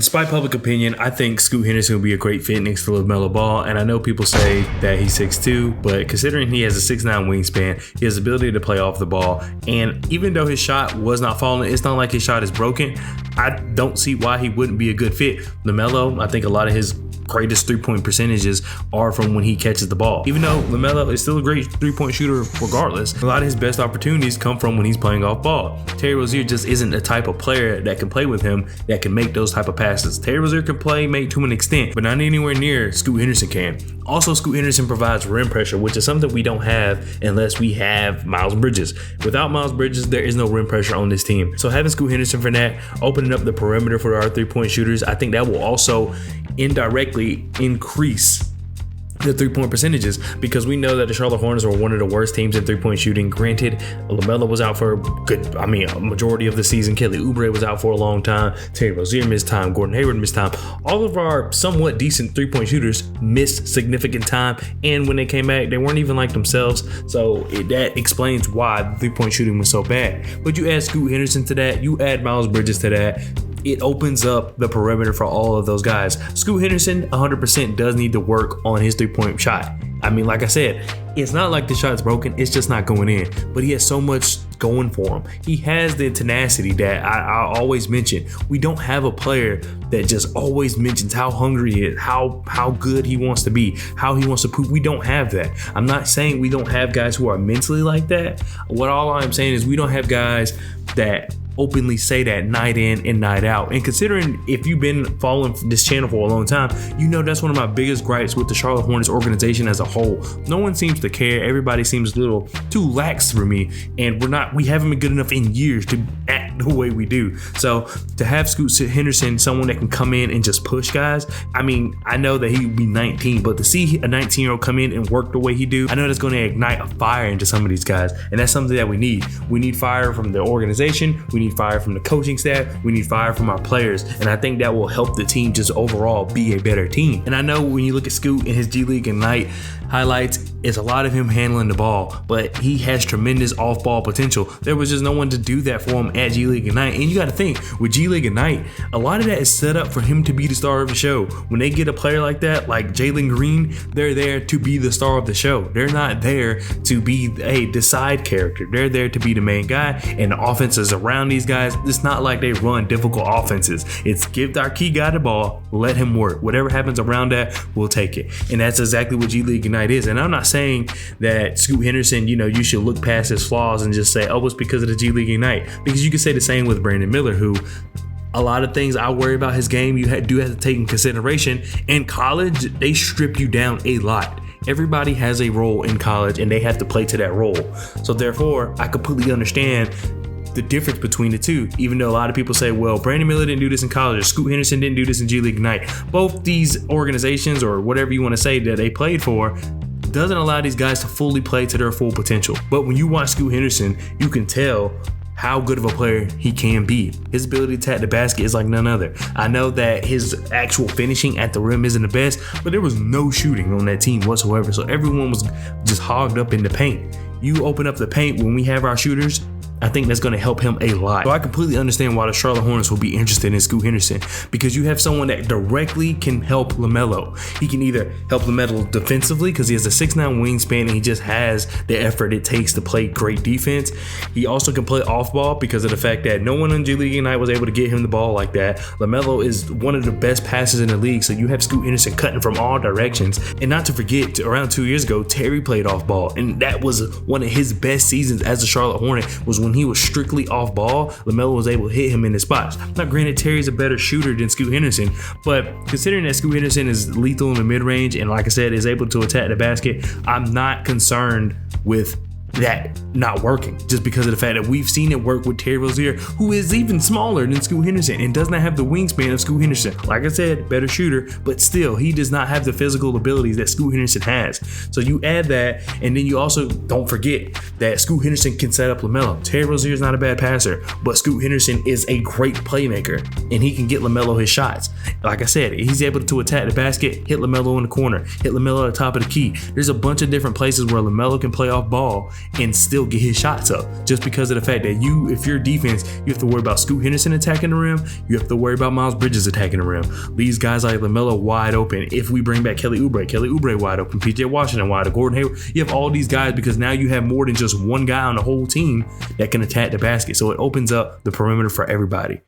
Despite public opinion, I think Scoot Henderson will be a great fit next to LaMelo Ball, and I know people say that he's 6'2", but considering he has a 6'9" wingspan, he has the ability to play off the ball, and even though his shot was not falling, it's not like his shot is broken. I don't see why he wouldn't be a good fit. LaMelo, I think a lot of his greatest three-point percentages are from when he catches the ball. Even though LaMelo is still a great three-point shooter regardless, a lot of his best opportunities come from when he's playing off ball. Terry Rozier just isn't the type of player that can play with him that can make those type of passes. Terry Rozier can make to an extent, but not anywhere near Scoot Henderson can. Also, Scoot Henderson provides rim pressure, which is something we don't have unless we have Miles Bridges. Without Miles Bridges, there is no rim pressure on this team. So having Scoot Henderson for that, opening up the perimeter for our three-point shooters, I think that will also indirectly increase the three-point percentages, because we know that the Charlotte Hornets are one of the worst teams in three-point shooting. Granted, LaMelo was out for a majority of the season. Kelly Oubre was out for a long time. Terry Rozier missed time. Gordon Hayward missed time. All of our somewhat decent three-point shooters missed significant time, and when they came back, they weren't even like themselves. So that explains why the three-point shooting was so bad. But you add Scoot Henderson to that, you add Miles Bridges to that, it opens up the perimeter for all of those guys. Scoot Henderson 100% does need to work on his three-point shot. I mean, like I said, it's not like the shot's broken, it's just not going in. But he has so much going for him. He has the tenacity that I always mention. We don't have a player that just always mentions how hungry he is, how good he wants to be, how he wants to prove. We don't have that. I'm not saying we don't have guys who are mentally like that. All I'm saying is we don't have guys that openly say that night in and night out. And considering if you've been following this channel for a long time, you know that's one of my biggest gripes with the Charlotte Hornets organization as a whole. No one seems to care. Everybody seems a little too lax for me, and we haven't been good enough in years to act the way we do. So to have Scoot Henderson, someone that can come in and just push guys, I mean, I know that he would be 19, but to see a 19-year-old come in and work the way he do, I know that's going to ignite a fire into some of these guys, and that's something that we need. We need fire from the organization. We need fire from the coaching staff. We need fire from our players, and I think that will help the team just overall be a better team. And I know when you look at Scoot in his G League Ignite highlights, it's a lot of him handling the ball, but he has tremendous off-ball potential. There was just no one to do that for him at G League Ignite. And you got to think, with G League Ignite, a lot of that is set up for him to be the star of the show. When they get a player like that, like Jalen Green, they're there to be the star of the show. They're not there to be the side character. They're there to be the main guy, and the offenses around these guys, it's not like they run difficult offenses. It's give our key guy the ball, let him work. Whatever happens around that, we'll take it. And that's exactly what G League Ignite is. And I'm not saying that Scoot Henderson, you should look past his flaws and just say, oh, it's because of the G League Ignite. Because you can say the same with Brandon Miller, who a lot of things I worry about his game, you do have to take in consideration. In college, they strip you down a lot. Everybody has a role in college, and they have to play to that role. So therefore, I completely understand the difference between the two, even though a lot of people say, well, Brandon Miller didn't do this in college, or Scoot Henderson didn't do this in G League Ignite. Both these organizations, or whatever you want to say that they played for, doesn't allow these guys to fully play to their full potential. But when you watch Scoot Henderson, you can tell how good of a player he can be. His ability to attack the basket is like none other. I know that his actual finishing at the rim isn't the best, but there was no shooting on that team whatsoever. So everyone was just hogged up in the paint. You open up the paint when we have our shooters, I think that's going to help him a lot. So I completely understand why the Charlotte Hornets will be interested in Scoot Henderson, because you have someone that directly can help LaMelo. He can either help LaMelo defensively because he has a 6'9" wingspan and he just has the effort it takes to play great defense. He also can play off ball because of the fact that no one in G League Ignite was able to get him the ball like that. LaMelo is one of the best passers in the league, so you have Scoot Henderson cutting from all directions. And not to forget, around 2 years ago, Terry played off ball, and that was one of his best seasons as a Charlotte Hornet, was when he was strictly off ball. LaMelo was able to hit him in his spots. Now, granted, Terry's a better shooter than Scoot Henderson, but considering that Scoot Henderson is lethal in the mid-range and, like I said, is able to attack the basket, I'm not concerned with that not working, just because of the fact that we've seen it work with Terry Rozier, who is even smaller than Scoot Henderson and does not have the wingspan of Scoot Henderson. Like I said, better shooter, but still, he does not have the physical abilities that Scoot Henderson has. So you add that, and then you also don't forget that Scoot Henderson can set up LaMelo. Terry Rozier is not a bad passer, but Scoot Henderson is a great playmaker, and he can get LaMelo his shots. Like I said, he's able to attack the basket, hit LaMelo in the corner, hit LaMelo at the top of the key. There's a bunch of different places where LaMelo can play off ball, and still get his shots up, just because of the fact that if you're defense, you have to worry about Scoot Henderson attacking the rim. You have to worry about Miles Bridges attacking the rim. These guys like LaMelo wide open. If we bring back Kelly Oubre wide open, PJ Washington wide open, Gordon Hayward, you have all these guys because now you have more than just one guy on the whole team that can attack the basket. So it opens up the perimeter for everybody.